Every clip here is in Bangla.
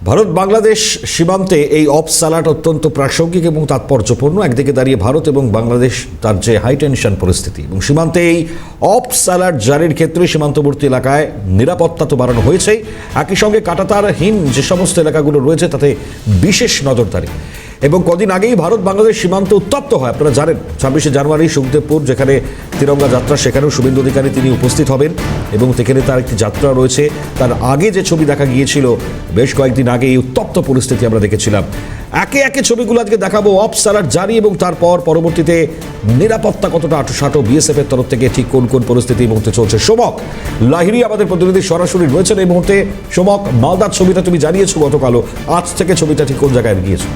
ভারত বাংলাদেশ সীমান্তে এই অপস অ্যালার্ট অত্যন্ত প্রাসঙ্গিক এবং তাৎপর্যপূর্ণ। একদিকে দাঁড়িয়ে ভারত এবং বাংলাদেশ তার যে হাই টেনশন পরিস্থিতি এবং সীমান্তে এই অপস অ্যালার্ট জারির ক্ষেত্রে সীমান্তবর্তী এলাকায় নিরাপত্তা তো বাড়ানো হয়েছেই, একই সঙ্গে কাঁটাতারহীন যে সমস্ত এলাকাগুলো রয়েছে তাতে বিশেষ নজরদারি। এবং কদিন আগেই ভারত বাংলাদেশ সীমান্ত উত্তপ্ত হয়, আপনারা জানেন। 26শে জানুয়ারি সুখদেবপুর যেখানে তিরঙ্গা যাত্রা, সেখানেও শুভেন্দু অধিকারী তিনি উপস্থিত হবেন এবং সেখানে তার একটি যাত্রা রয়েছে। তার আগে যে ছবি দেখা গিয়েছিল বেশ কয়েকদিন আগে, এই উত্তপ্ত পরিস্থিতি আমরা দেখেছিলাম। একে একে ছবিগুলো আজকে দেখাবো, অপস অ্যালার্ট জারি এবং তারপর পরবর্তীতে নিরাপত্তা কতটা আঁটোসাঁটো বিএসএফ এর তরফ থেকে, ঠিক কোন কোন পরিস্থিতি এই মুহূর্তে চলছে। সোমক লাহিড়ী আমাদের প্রতিনিধি সরাসরি রয়েছেন এই মুহূর্তে। সোমক, মালদার ছবিটা তুমি জানিয়েছো গতকালও, আজ থেকে ছবিটা ঠিক কোন জায়গায় গিয়েছো?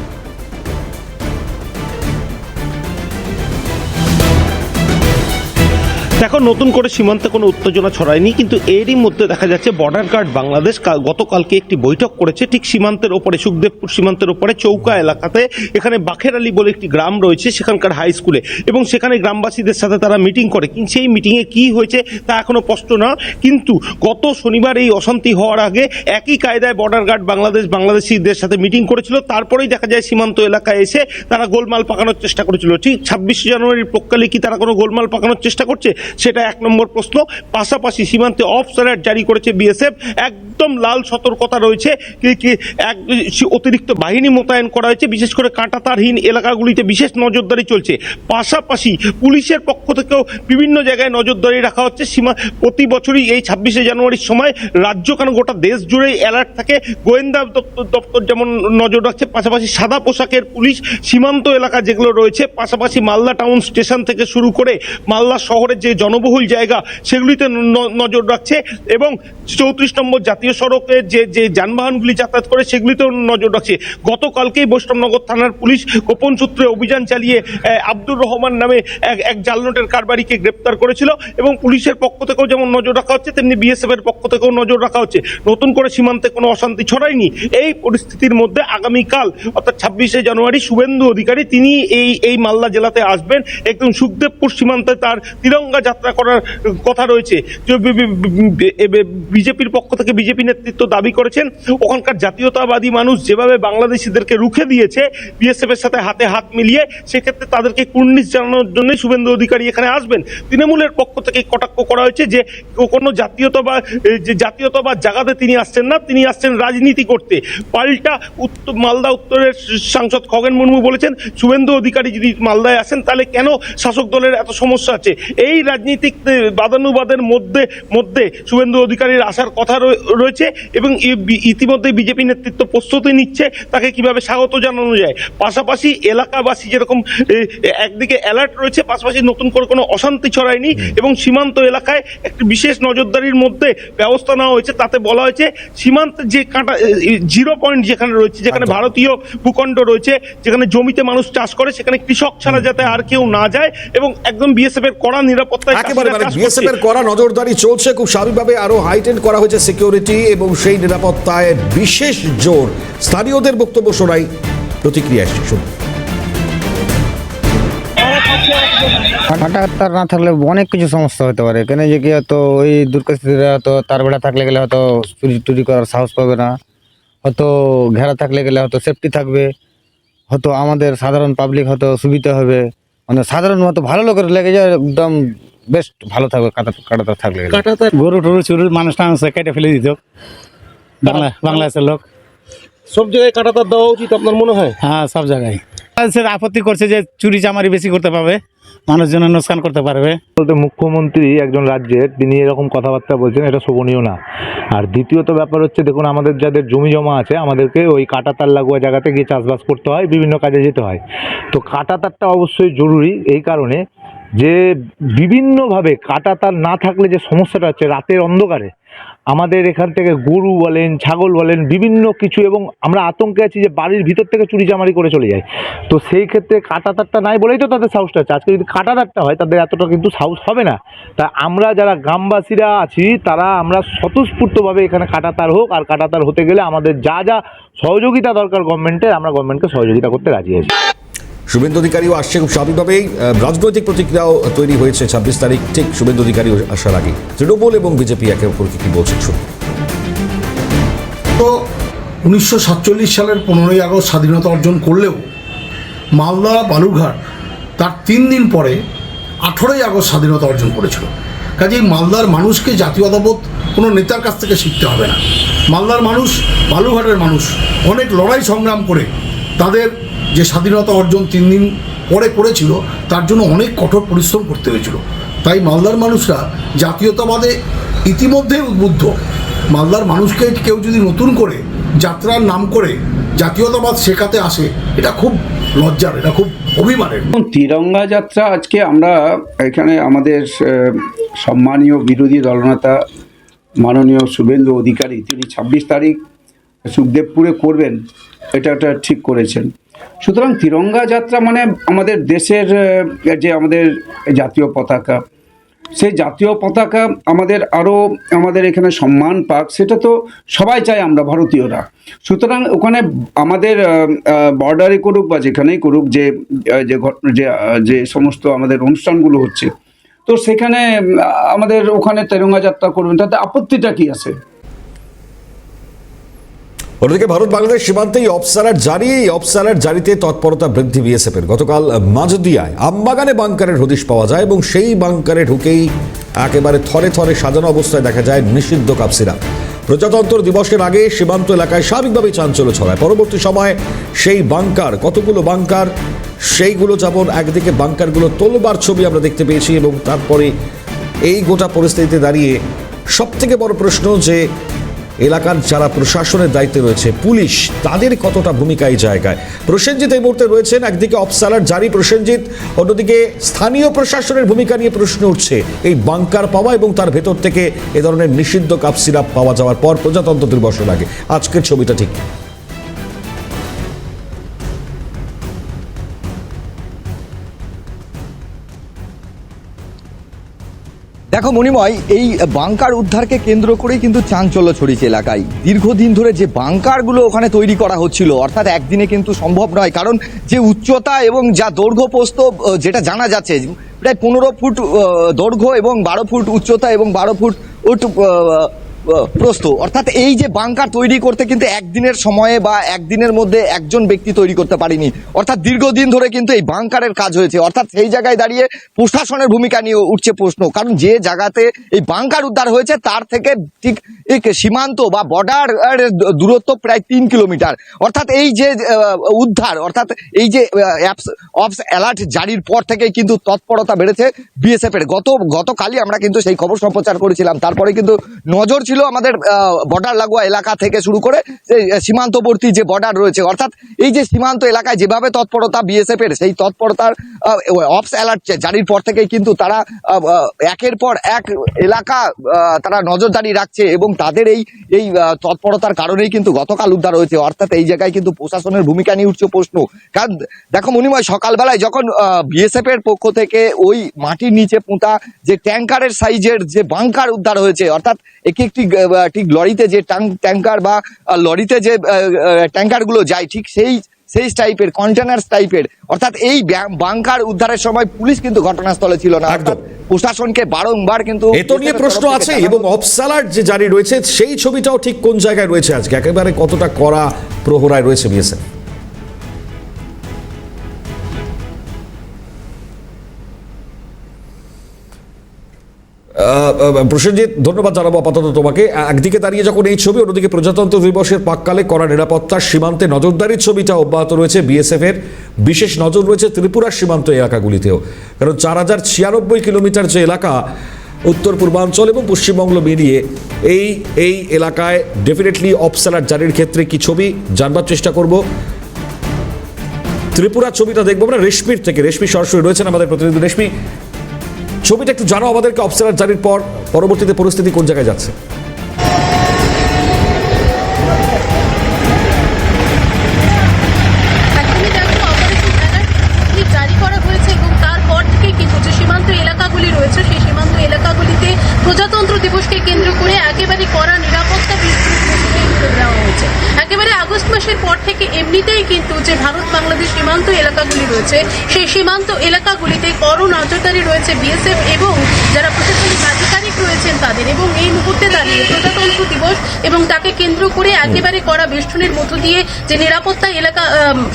এখন নতুন করে সীমান্তে কোনো উত্তেজনা ছড়ায়নি, কিন্তু এরই মধ্যে দেখা যাচ্ছে বর্ডার গার্ড বাংলাদেশ গতকালকে একটি বৈঠক করেছে ঠিক সীমান্তের ওপরে, সুখদেবপুর সীমান্তের ওপরে চৌকা এলাকাতে। এখানে বাখের আলী বলে একটি গ্রাম রয়েছে সেখানকার হাই স্কুলে, এবং সেখানে গ্রামবাসীদের সাথে তারা মিটিং করে। কিন্তু সেই মিটিংয়ে কী হয়েছে তা এখনও স্পষ্ট না। কিন্তু গত শনিবার এই অশান্তি হওয়ার আগে একই কায়দায় বর্ডার গার্ড বাংলাদেশিদের সাথে মিটিং করেছিল। তারপরেই দেখা যায় সীমান্ত এলাকায় এসে তারা গোলমাল পাকানোর চেষ্টা করেছিল। ঠিক 26শে জানুয়ারির পক্ষকালে কি তারা কোনো গোলমাল পাকানোর চেষ্টা করছে, সেটা এক নম্বর প্রশ্ন। পাশাপাশি সীমান্তে অপস অ্যালার্ট জারি করেছে বিএসএফ, একদম লাল সতর্কতা রয়েছে। অতিরিক্ত বাহিনী মোতায়েন করা হয়েছে, বিশেষ করে কাঁটাতারহীন এলাকাগুলিতে বিশেষ নজরদারি চলছে। পাশাপাশি পুলিশের পক্ষ থেকেও বিভিন্ন জায়গায় নজরদারি রাখা হচ্ছে। প্রতি বছরই এই 26শে জানুয়ারির সময় রাজ্য কেন গোটা দেশ জুড়েই অ্যালার্ট থাকে। গোয়েন্দা দপ্তর যেমন নজর রাখছে, পাশাপাশি সাদা পোশাকের পুলিশ সীমান্ত এলাকা যেগুলো রয়েছে, পাশাপাশি মালদা টাউন স্টেশন থেকে শুরু করে মালদা শহরের যে জনবহুল জায়গা সেগুলিতে নজর রাখছে। এবং 34 নম্বর জাতীয় সড়কে যে যানবাহনগুলি যাতায়াত করে সেগুলিতেও নজর রাখছে। গতকালকেই বৈষ্ণবনগর থানার পুলিশ গোপন সূত্রে অভিযান চালিয়ে আব্দুর রহমান নামে এক জাল নোটের কারবারিকে গ্রেপ্তার করেছিল। এবং পুলিশের পক্ষ থেকেও যেমন নজর রাখা হচ্ছে, তেমনি বিএসএফ এর পক্ষ থেকেও নজর রাখা হচ্ছে। নতুন করে সীমান্তে কোনো অশান্তি ছড়ায়নি। এই পরিস্থিতির মধ্যে আগামীকাল অর্থাৎ 26শে জানুয়ারি শুভেন্দু অধিকারী তিনি এই মালদা জেলাতে আসবেন। একদম সুখদেবপুর সীমান্তে তার তিরঙ্গা যাত্রা করার কথা রয়েছে। বিজেপির পক্ষ থেকে বিজেপি নেতৃত্ব দাবি করেছেন ওখানকার জাতীয়তাবাদী মানুষ যেভাবে বাংলাদেশিদেরকে রুখে দিয়েছে বিএসএফ এর সাথে হাতে হাত মিলিয়ে, সেক্ষেত্রে তাদেরকে কুর্নিশ জানানোর জন্য শুভেন্দু অধিকারী এখানে আসবেন। তৃণমূলের পক্ষ থেকে কটাক্ষ করা হয়েছে যে কোনো জাতীয়তাবাদ জায়গাতে তিনি আসছেন না, তিনি আসছেন রাজনীতি করতে। পাল্টা মালদা উত্তরের সাংসদ খগেন মুর্মু বলেছেন শুভেন্দু অধিকারী যদি মালদায় আসেন তাহলে কেন শাসক দলের এত সমস্যা আছে। এই রাজনীতিক বাদানুবাদের মধ্যে শুভেন্দু অধিকারীর আসার কথা রয়েছে এবং ইতিমধ্যে বিজেপি নেতৃত্ব প্রস্তুতি নিচ্ছে তাকে কিভাবে স্বাগত জানানো যায়। পাশাপাশি এলাকাবাসী যেরকম একদিকে অ্যালার্ট রয়েছে, পাশাপাশি নতুন করে কোনো অশান্তি ছড়ায়নি এবং সীমান্ত এলাকায় একটি বিশেষ নজরদারির মধ্যে ব্যবস্থা নেওয়া হয়েছে। তাতে বলা হয়েছে সীমান্তের যে জিরো পয়েন্ট যেখানে রয়েছে, যেখানে ভারতীয় ভূখণ্ড রয়েছে, যেখানে জমিতে মানুষ চাষ করে, সেখানে কৃষক ছাড়া যাতে আর কেউ না যায় এবং একদম বিএসএফ এর কড়া নিরাপত্তায় বিএসএফ এর কড়া নজরদারি চলছে। খুব স্বাভাবিকভাবে আরো হাইটেন করা হয়েছে সিকিউরিটি এবং সেই নিরাপত্তায় বিশেষ জোর। স্থানীয়দের বক্তব্য শোনাই, প্রতিক্রিয়া আসছে, শুনুন। কাঁটাতার না থাকলে অনেক কিছু সমস্যা হতে পারে। কেন যে কি হয়তো ওই দুর্গতিরা হয়তো তার বেড়া থাকলে গেলে হয়তো চুরি টুরি করার সাহস পাবে না, হয়তো ঘেরা থাকলে গেলে হয়তো সেফটি থাকবে, হয়তো আমাদের সাধারণ পাবলিক হয়তো সুবিধা হবে, মানে সাধারণ মতো ভালো লোকের লেগে যায়, একদম বেস্ট ভালো থাকবে কাঁটাতার থাকলে। কাঁটাতার গরু টরু চুরির মানুষ কেটে ফেলে দিত বাংলাদেশের লোক। সব জায়গায় কাঁটাতার দেওয়া উচিত আপনার মনে হয়? হ্যাঁ, সব জায়গায়। আপত্তি করছে যে চুরি চামারি বেশি করতে পারবে, মানুষজনের নোকসান করতে পারবে। বলতে মুখ্যমন্ত্রী একজন রাজ্যের, তিনি এরকম কথাবার্তা বলছেন, এটা শোভনীয় না। আর দ্বিতীয়ত ব্যাপার হচ্ছে, দেখুন আমাদের যাদের জমি জমা আছে, আমাদেরকে ওই কাঁটাতার লাগোয়া জায়গাতে গিয়ে চাষবাস করতে হয়, বিভিন্ন কাজে যেতে হয়। তো কাঁটাতারটা অবশ্যই জরুরি এই কারণে যে বিভিন্নভাবে কাঁটাতার না থাকলে যে সমস্যাটা হচ্ছে, রাতের অন্ধকারে আমাদের এখান থেকে গরু বলেন, ছাগল বলেন, বিভিন্ন কিছু, এবং আমরা আতঙ্কে আছি যে বাড়ির ভিতর থেকে চুরি চামারি করে চলে যায়। তো সেই ক্ষেত্রে কাঁটাতারটা নাই বলেই তো তাদের সাহসটা আছে। আজকে যদি কাঁটাতারটা হয় তাদের এতটা কিন্তু সাহস হবে না। তা আমরা যারা গ্রামবাসীরা আছি তারা আমরা স্বতঃস্ফূর্তভাবে এখানে কাঁটাতার হোক, আর কাঁটাতার হতে গেলে আমাদের যা যা সহযোগিতা দরকার গভর্নমেন্টের, আমরা গভর্নমেন্টকে সহযোগিতা করতে রাজি আছি। শুভেন্দু অধিকারীও আসছে, খুব স্বাভাবিকভাবেই রাজনৈতিক প্রতিক্রিয়াও তৈরি হয়েছে 26 তারিখ ঠিক শুভেন্দু অধিকারী আসার আগে। তৃণমূল এবং বিজেপি একে অপরকে কি বলছেন শুনুন। তো 1947 সালের 15ই আগস্ট স্বাধীনতা অর্জন করলেও মালদা বালুরঘাট তার 3 দিন পরে 18ই আগস্ট স্বাধীনতা অর্জন করেছিল। কাজেই মালদার মানুষকে জাতীয়তাবোধ কোনো নেতার কাছ থেকে শিখতে হবে না। মালদার মানুষ, বালুরঘাটের মানুষ অনেক লড়াই সংগ্রাম করে তাদের যে স্বাধীনতা অর্জন 3 দিন পরে করেছিল তার জন্য অনেক কঠোর পরিশ্রম করতে হয়েছিল। তাই মালদার মানুষরা জাতীয়তাবাদে ইতিমধ্যেই উদ্বুদ্ধ। মালদার মানুষকে কেউ যদি নতুন করে যাত্রার নাম করে জাতীয়তাবাদ শেখাতে আসে, এটা খুব লজ্জার, এটা খুব অভিমানের। তিরঙ্গা যাত্রা আজকে আমরা এখানে আমাদের সম্মানীয় বিরোধী দলনেতা মাননীয় শুভেন্দু অধিকারী তিনি 26 তারিখ সুখদেবপুরে করবেন, এটা ঠিক করেছেন। সুতরাং তিরঙ্গা যাত্রা মানে আমাদের দেশের যে আমাদের জাতীয় পতাকা, সেই জাতীয় পতাকা আমাদের এখানে সম্মান পাক, সেটা তো সবাই চাই আমরা ভারতীয়রা। সুতরাং ওখানে আমাদের বর্ডারে করুক বা যেখানেই করুক, যে সমস্ত আমাদের অনুষ্ঠানগুলো হচ্ছে, তো সেখানে আমাদের ওখানে তিরঙ্গা যাত্রা করবেন, তাতে আপত্তিটা কি আছে? অন্যদিকে ভারত বাংলাদেশ সীমান্তে এই অপসালার জারিতে তৎপরতা বৃদ্ধি বিএসএফ এর। গতকাল মাজদিয়ায় আমবাগানে বাংকারের হদিশ পাওয়া যায় এবং সেই বাংকারে ঢুকেই একেবারে থরে থরে সাজানো অবস্থায় দেখা যায় নিষিদ্ধ কাপ সিরাপ। প্রজাতন্ত্র দিবসের আগে সীমান্ত এলাকায় স্বাভাবিকভাবেই চাঞ্চল্য ছড়ায়। পরবর্তী সময়ে সেই বাংকার, কতগুলো বাংকার, সেইগুলো যেমন একদিকে বাংকারগুলো তোলবার ছবি আমরা দেখতে পেয়েছি, এবং তারপরে এই গোটা পরিস্থিতিতে দাঁড়িয়ে সবথেকে বড় প্রশ্ন যে এলাকার যারা প্রশাসনের দায়িত্বে রয়েছে, পুলিশ, তাদের কতটা ভূমিকা এই জায়গায়। প্রসেনজিৎ এই মুহূর্তে রয়েছেন, একদিকে অপসালার জারি প্রসেনজিৎ, অন্যদিকে স্থানীয় প্রশাসনের ভূমিকা নিয়ে প্রশ্ন উঠছে এই বাংকার পাওয়া এবং তার ভেতর থেকে এ ধরনের নিষিদ্ধ কাপ সিরাপ পাওয়া যাওয়ার পর প্রজাতন্ত্র দিবসের আগে। আজকের ছবিটা ঠিক। দেখো মণিময়, এই বাংকার উদ্ধারকে কেন্দ্র করেই কিন্তু চাঞ্চল্য ছড়িয়েছে এলাকায়। দীর্ঘদিন ধরে যে বাংকারগুলো ওখানে তৈরি করা হচ্ছিল, অর্থাৎ একদিনে কিন্তু সম্ভব নয়, কারণ যে উচ্চতা এবং যা দৈর্ঘ্য প্রস্থ যেটা জানা যাচ্ছে, প্রায় 15 ফুট দৈর্ঘ্য এবং 12 ফুট উচ্চতা এবং 12 ফুট প্রস্থ, অর্থাৎ এই যে বাংকার তৈরি করতে কিন্তু একদিনের সময়ে বা একদিনের মধ্যে একজন ব্যক্তি তৈরি করতে পারেনি, অর্থাৎ দীর্ঘদিন ধরে কিন্তু এই বাংকারের কাজ হয়েছে। অর্থাৎ সেই জায়গায় দাঁড়িয়ে প্রশাসনের ভূমিকা নিয়ে উঠছে প্রশ্ন, কারণ যে জায়গাতে এই বাংকার উদ্ধার হয়েছে তার থেকে ঠিক সীমান্ত বা বর্ডার দূরত্ব প্রায় 3 কিলোমিটার। অর্থাৎ এই যে উদ্ধার, অর্থাৎ এই যে অপস অ্যালার্ট জারির পর থেকেই কিন্তু তৎপরতা বেড়েছে বিএসএফ এর। গতকালই আমরা কিন্তু সেই খবর সম্প্রচার করেছিলাম। তারপরে কিন্তু নজর ছিল আমাদের বর্ডার লাগোয়া এলাকা থেকে শুরু করে সীমান্তবর্তী যে বর্ডার রয়েছে, অর্থাৎ এই যে সীমান্ত এলাকায় যেভাবে তৎপরতা বিএসএফ এর, সেই তৎপরতার অপস অ্যালার্ট জারির পর থেকেই কিন্তু তারা একের পর এক এলাকা তারা নজরদারি রাখছে এবং তাদের এই তৎপরতার কারণেই কিন্তু গতকাল উদ্ধার হয়েছে। অর্থাৎ এই জায়গায় কিন্তু প্রশাসনের ভূমিকা নিয়ে উঠছে প্রশ্ন। কারণ দেখো মণিময়, সকালবেলায় যখন বিএসএফ এর পক্ষ থেকে ওই মাটির নিচে পুঁতা যে ট্যাঙ্কারের সাইজের যে বাংকার উদ্ধার হয়েছে, অর্থাৎ একটি ঠিক লরিতে যে ট্যাঙ্কার বা লরিতে যে ট্যাঙ্কারগুলো যায়, ঠিক সেই টাইপের কন্টেনার টাইপের, অর্থাৎ এই বাংকার উদ্ধারের সময় পুলিশ কিন্তু ঘটনাস্থলে ছিল না। একদম প্রশাসনকে বারংবার কিন্তু এত নিয়ে প্রশ্ন আছে। এবং অপসালার যে জারি রয়েছে সেই ছবিটাও ঠিক কোন জায়গায় রয়েছে আজকে, একেবারে কতটা কড়া প্রহরায় রয়েছে বিএসএফ। প্রসেনজিৎ, ধন্যবাদ জানাবো আপাতত তোমাকে। একদিকে দাঁড়িয়ে যখন এই ছবি, অন্যদিকে প্রজাতন্ত্র দিবসের প্রাক্কালে কড়া নিরাপত্তা, সীমান্তে নজরদারির ছবিটা অব্যাহত রয়েছে বিএসএফ এর। বিশেষ নজর রয়েছে ত্রিপুরার সীমান্ত এলাকাগুলিতেও, কারণ 4096 কিলোমিটার যে এলাকা উত্তর পূর্বাঞ্চল এবং পশ্চিমবঙ্গ মিলিয়ে, এই এলাকায় ডেফিনেটলি অপসালার জারির ক্ষেত্রে কি ছবি জানবার চেষ্টা করব। ত্রিপুরার ছবিটা দেখবো আমরা রেশমির থেকে। রেশমি সরাসরি রয়েছেন আমাদের প্রতিনিধি। রেশমি, ছবিটা একটু জানো আমাদেরকে, অপসালার জারির পর পরবর্তীতে পরিস্থিতি কোন জায়গায় যাচ্ছে? জারি করা হয়েছে এবং তারপর থেকে কিন্তু যে সীমান্ত এলাকাগুলি রয়েছে, সেই সীমান্ত এলাকাগুলিতে প্রজাতন্ত্র দিবসকে কেন্দ্র করে একেবারে কড়া নিরাপত্তা দেওয়া হয়েছে। একেবারে আগস্ট মাসের পর থেকে এমনিতেই কিন্তু যে ভারত বাংলাদেশ সীমান্ত এলাকাগুলি রয়েছে, সেই সীমান্ত এলাকাগুলিতে কড়া নজরদারি রয়েছে বিএসএফ এবং যারা প্রশাসনিক আধিকারিক রয়েছেন তাদের, এবং এই মুহূর্তে দাঁড়িয়ে প্রজাতন্ত্র দিবস এবং তাকে কেন্দ্র করে একেবারে কড়া বেষ্টনীর মধ্য দিয়ে যে নিরাপত্তা এলাকা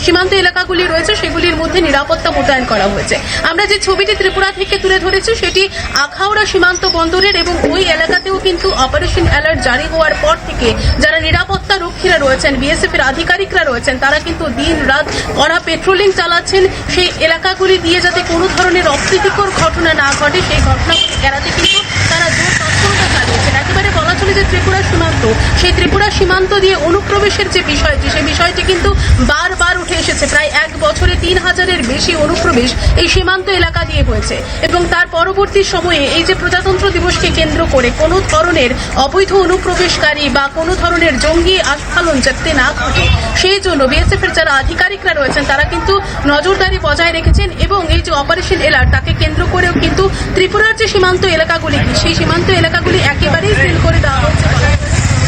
সীমান্ত এলাকাগুলি রয়েছে সেগুলির মধ্যে নিরাপত্তা মোতায়েন করা হয়েছে। আমরা যে ছবিটি ত্রিপুরা থেকে তুলে ধরেছি সেটি আখাউড়া সীমান্ত বন্দরের, এবং ওই এলাকাতেও কিন্তু অপারেশন অ্যালার্ট জারি হওয়ার পর থেকে যারা নিরাপত্তা রক্ষীরা রয়েছেন, বিএসএফ এর আধিকারিকরা রয়েছেন, তারা কিন্তু দিন রাত কড়া পেট্রোলিং চালাচ্ছেন সেই এলাকাগুলি দিয়ে, যাতে কোনো ধরনের অপ্রীতিকর ঘটনা না ঘটে সেই ঘটনাগুলি এড়াতে কিন্তু তারা জোর তৎপরতা চালিয়েছেন। একেবারে বলা চলে যে ত্রিপুরা সীমান্ত, সেই ত্রিপুরা সীমান্ত দিয়ে অনুপ্রবেশের যে বিষয়টি, সেই বিষয়টি কিন্তু বারবার উঠে এসেছে। প্রায় এক বছরে 3000-এর বেশি অনুপ্রবেশ এই সীমান্ত এলাকা দিয়ে হয়েছে, এবং তার পরবর্তী সময়ে এই যে প্রজাতন্ত্র দিবসকে কেন্দ্র করে কোনো ধরনের অবৈধ অনুপ্রবেশকারী বা কোনো ধরনের জঙ্গি আস্ফালন যাতে না ঘটে সেই জন্য বিএসএফ এর যারা আধিকারিকরা রয়েছেন তারা কিন্তু নজরদারি বজায় রেখেছেন, এবং এই যে অপারেশন এলার্ট তাকে কেন্দ্র করেও কিন্তু ত্রিপুরার যে সীমান্ত এলাকাগুলি, সেই সীমান্ত এলাকাগুলি একেবারেই সিল করে দেওয়া হচ্ছে।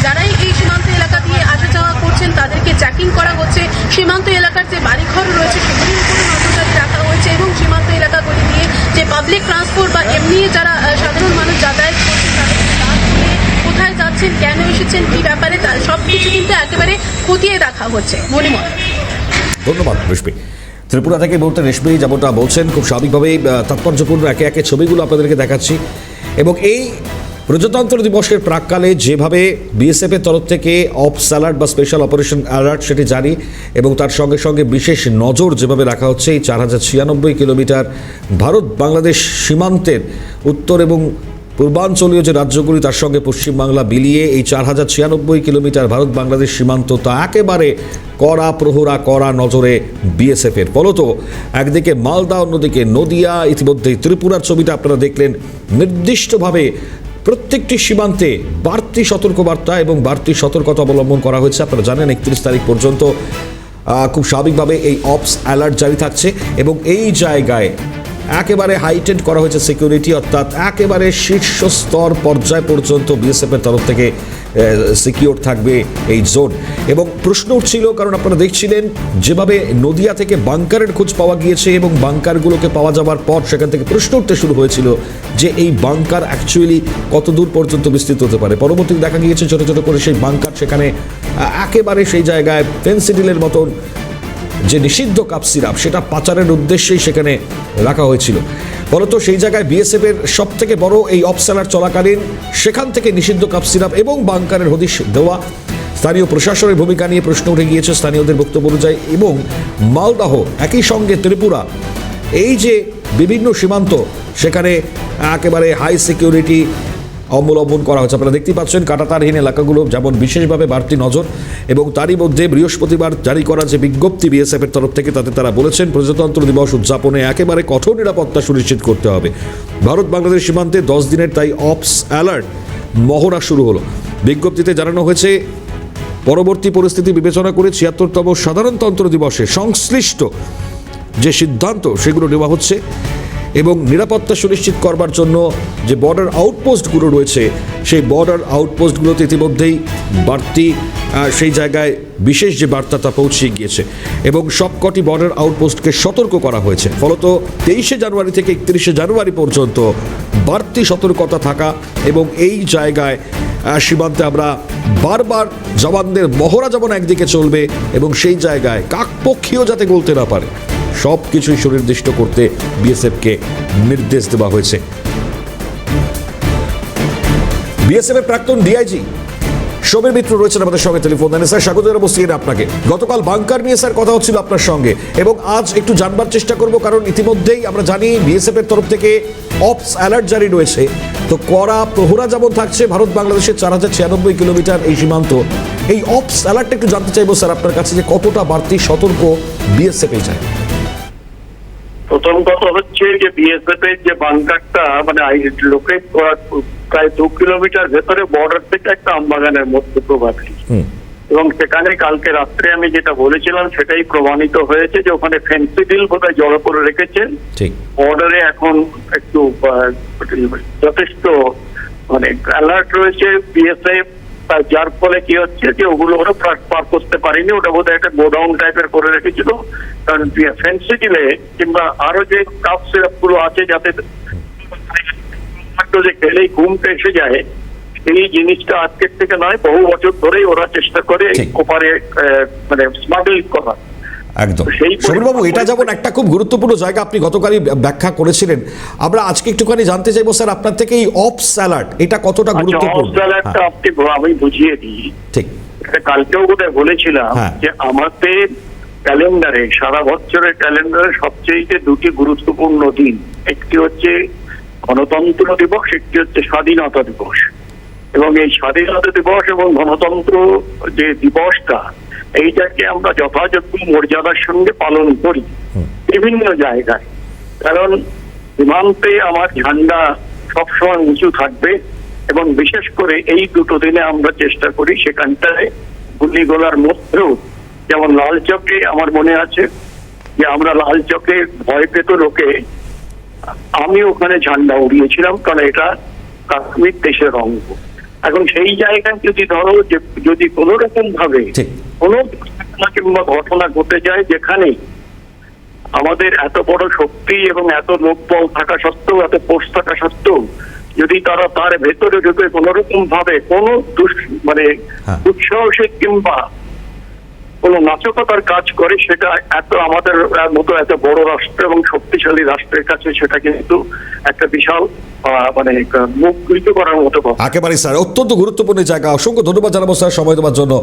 যারাই এই সীমান্ত এলাকা দিয়ে আসা যাওয়া করছেন তাদেরকে চেকিং করা হচ্ছে। সীমান্ত এলাকার যে বাড়িঘর রয়েছে সেগুলির উপরে নজরদারি রাখা হয়েছে, এবং সীমান্ত এলাকাগুলি দিয়ে যে পাবলিক ট্রান্সপোর্ট বা এমনি যারা সাধারণ মানুষ যাতায়াত করছেন তাদেরকে কোথায় যাচ্ছেন, কেন এসেছেন, কি ব্যাপারে সবকিছু কিন্তু একেবারে খতিয়ে দেখা হচ্ছে। মণিময়, ধন্যবাদ রেশমি। ত্রিপুরা থেকে বলতে রেশমি যেমনটা বলছেন খুব স্বাভাবিকভাবেই তাৎপর্যপূর্ণ একে একে ছবিগুলো আপনাদেরকে দেখাচ্ছি, এবং এই প্রজাতন্ত্র দিবসের প্রাককালে যেভাবে বিএসএফ এর তরফ থেকে অপস অ্যালার্ট বা স্পেশাল অপারেশন অ্যালার্ট সেটি জারি, এবং তার সঙ্গে সঙ্গে বিশেষ নজর যেভাবে রাখা হচ্ছে এই 4096 কিলোমিটার ভারত বাংলাদেশ সীমান্তের উত্তর এবং পূর্বাঞ্চলীয় যে রাজ্যগুলি তার সঙ্গে পশ্চিমবাংলা বিলিয়ে এই 4096 কিলোমিটার ভারত বাংলাদেশ সীমান্ত তা একেবারে কড়া প্রহরা, কড়া নজরে বিএসএফ এর। ফলত একদিকে মালদা, অন্যদিকে নদিয়া, ইতিমধ্যেই ত্রিপুরার ছবিটা আপনারা দেখলেন। নির্দিষ্টভাবে প্রত্যেকটি সীমান্তে বাড়তি সতর্কবার্তা এবং বাড়তি সতর্কতা অবলম্বন করা হয়েছে। আপনারা জানেন 31 তারিখ পর্যন্ত খুব স্বাভাবিকভাবে এই অপস অ্যালার্ট জারি থাকছে, এবং এই জায়গায় একেবারে হাইটেড করা হয়েছে সিকিউরিটি, অর্থাৎ একেবারে শীর্ষ স্তর পর্যায় পর্যন্ত বিএসএফ এর তরফ থেকে সিকিউর থাকবে এই জোন। এবং প্রশ্ন উঠছিল, কারণ আপনারা দেখছিলেন যেভাবে নদিয়া থেকে বাংকারের খোঁজ পাওয়া গিয়েছে, এবং বাংকারগুলোকে পাওয়া যাওয়ার পর সেখান থেকে প্রশ্ন উঠতে শুরু হয়েছিল যে এই বাংকার অ্যাকচুয়ালি কত দূর পর্যন্ত বিস্তৃত হতে পারে। পরবর্তীতে দেখা গিয়েছে ছোট ছোট করে সেই বাংকার সেখানে একেবারে সেই জায়গায় ফেন্সিডিলের মতন যে নিষিদ্ধ কাপ সিরাপ সেটা পাচারের উদ্দেশ্যেই সেখানে রাখা হয়েছিল। ফলত সেই জায়গায় বিএসএফ এর সব থেকে বড় এই অপস অ্যালার্ট চলাকালীন সেখান থেকে নিষিদ্ধ কাপ সিরাপ এবং বাংকারের হদিশ দেওয়া। স্থানীয় প্রশাসনের ভূমিকা নিয়ে প্রশ্ন উঠে গিয়েছে স্থানীয়দের বক্তব্য অনুযায়ী, এবং মালদহ একই সঙ্গে ত্রিপুরা, এই যে বিভিন্ন সীমান্ত সেখানে একেবারে হাই সিকিউরিটি অবলম্বন করা হচ্ছে। আপনারা দেখতে পাচ্ছেন কাঁটাতারহীন এলাকাগুলো যেমন বিশেষভাবে বাড়তি নজর, এবং তারই মধ্যে বৃহস্পতিবার জারি করা যে বিজ্ঞপ্তি বিএসএফ এর তরফ থেকে তাতে তারা বলেছেন প্রজাতন্ত্র দিবস উদযাপনে একেবারে কঠোর নিরাপত্তা সুনিশ্চিত করতে হবে। ভারত বাংলাদেশ সীমান্তে 10 দিনের তাই অপস অ্যালার্ট মহড়া শুরু হলো। বিজ্ঞপ্তিতে জানানো হয়েছে পরবর্তী পরিস্থিতি বিবেচনা করে 76তম সাধারণতন্ত্র দিবসে সংশ্লিষ্ট যে সিদ্ধান্ত সেগুলো নেওয়া হচ্ছে, এবং নিরাপত্তা সুনিশ্চিত করবার জন্য যে বর্ডার আউটপোস্টগুলো রয়েছে সেই বর্ডার আউটপোস্টগুলোতে ইতিমধ্যেই বাড়তি সেই জায়গায় বিশেষ যে বার্তা তা পৌঁছে গিয়েছে, এবং সবকটি বর্ডার আউটপোস্টকে সতর্ক করা হয়েছে। ফলত 23 জানুয়ারি থেকে 31 জানুয়ারি পর্যন্ত বাড়তি সতর্কতা থাকা, এবং এই জায়গায় সীমান্তে আমরা বারবার জওয়ানদের মহড়া যেমন একদিকে চলবে, এবং সেই জায়গায় কাকপক্ষীও যাতে বলতে না পারে সব কিছুই সুনির্দিষ্ট করতে বিএসএফকে নির্দেশ দেওয়া হয়েছে। বিএসএফ এর প্রাক্তন ডিআইজি সমীর মিত্র রয়েছেন আমাদের সঙ্গে টেলিফোন লাইনে। স্যার স্বাগত জানাবো সিএন আপনাকে। গতকাল বাংকার নিয়ে স্যার কথা হচ্ছিল আপনার সঙ্গে, এবং আজ একটু জানবার চেষ্টা করব, কারণ ইতিমধ্যেই আমরা জানি বিএসএফ এর তরফ থেকে অপস অ্যালার্ট জারি রয়েছে। তো কড়া প্রহরা যেমন থাকছে ভারত বাংলাদেশের 4096 কিলোমিটার এই সীমান্ত, এই অপস অ্যালার্টটা একটু জানতে চাইবো স্যার আপনার কাছে যে কতটা বাড়তি সতর্ক বিএসএফ এই যায়। প্রথম কথা হচ্ছে যে বিএসএফ এর যে বাংকারটা মানে লোকেট করা প্রায় 2 কিলোমিটার ভেতরে বর্ডার থেকে একটা আমবাগানের মধ্যে প্রভাবলি, এবং সেখানে কালকে রাত্রে আমি যেটা বলেছিলাম সেটাই প্রমাণিত হয়েছে যে ওখানে ফেন্সিডিল বোধহয় জড়ো করে রেখেছেন। বর্ডারে এখন একটু যথেষ্ট মানে অ্যালার্ট রয়েছে বিএসএফ, যার ফলে কি হচ্ছে যে ওগুলো ওরা পার করতে পারেনি। ওটা বোধহয় একটা গোডাউন টাইপের করে রেখেছিল, কারণ ফেন্সিডিলে কিংবা আরো যে কাপ সিরাপ গুলো আছে যাতে ছোট্ট যে খেলেই ঘুমটা এসে যায়, সেই জিনিসটা আজকের থেকে নয়, বহু বছর ধরেই ওরা চেষ্টা করে ঠিক। ওপারে মানে স্মাগলিং করা। একদম। সেই সমীরবাবু, এটা যেমন একটা খুব গুরুত্বপূর্ণ জায়গা, আপনি গতকালই ব্যাখ্যা করেছিলেন। আমরা আজকে একটুখানি জানতে চাইবো স্যার আপনার থেকে, এই অপস স্যালাড এটা কতটা গুরুত্বপূর্ণ? স্যালাডটা আপনি আমি বুঝিয়ে দিই। ঠিক। এটা কালকেও বোধহয় বলেছিলাম হ্যাঁ। যে আমাদের ক্যালেন্ডারে, সারা বছরের ক্যালেন্ডারে সবচেয়ে দুটি গুরুত্বপূর্ণ দিন, একটি হচ্ছে গণতন্ত্র দিবস, একটি হচ্ছে স্বাধীনতা দিবস। এবং এই স্বাধীনতা দিবস এবং গণতন্ত্র যে দিবসটা, এইটাকে আমরা যথাযোগ্য মর্যাদার সঙ্গে পালন করি বিভিন্ন জায়গায়। কারণ সীমান্তে আমার ঝান্ডা সবসময় উঁচু থাকবে, এবং বিশেষ করে এই দুটো দিনে আমরা চেষ্টা করি সেখানটায় গুলিগোলার মধ্যেও, যেমন লাল চকে আমার মনে আছে যে আমরা লাল চকে ভয় পেত লোকে, আমি ওখানে ঝান্ডা উড়িয়েছিলাম, কারণ এটা কাশ্মীর দেশের অঙ্গ। এখন সেই জায়গায় যদি ধরো যে যদি কোনো রকম ভাবে ঠিক। কোনো দুর্ঘটনা কিংবা ঘটনা ঘটে যায়, যেখানে আমাদের এত বড় শক্তি এবং এত লোকবল থাকা সত্ত্বেও, এত ফোর্স থাকা সত্ত্বেও, যদি তারা তার ভেতরে ঢুকে কোন রকম ভাবে কোনো মানে হ্যাঁ। দুঃসাহসিক কিংবা কোনো নাশকতার কাজ করে, সেটা এত আমাদের মতো এত বড় রাষ্ট্র এবং শক্তিশালী রাষ্ট্রের কাছে সেটা কিন্তু একটা বিশাল মানে মুখ করার মতো কথা। একেবারে স্যার, অত্যন্ত গুরুত্বপূর্ণ জায়গা। অসংখ্য ধন্যবাদ জানাবো স্যার সময় দেওয়ার জন্য।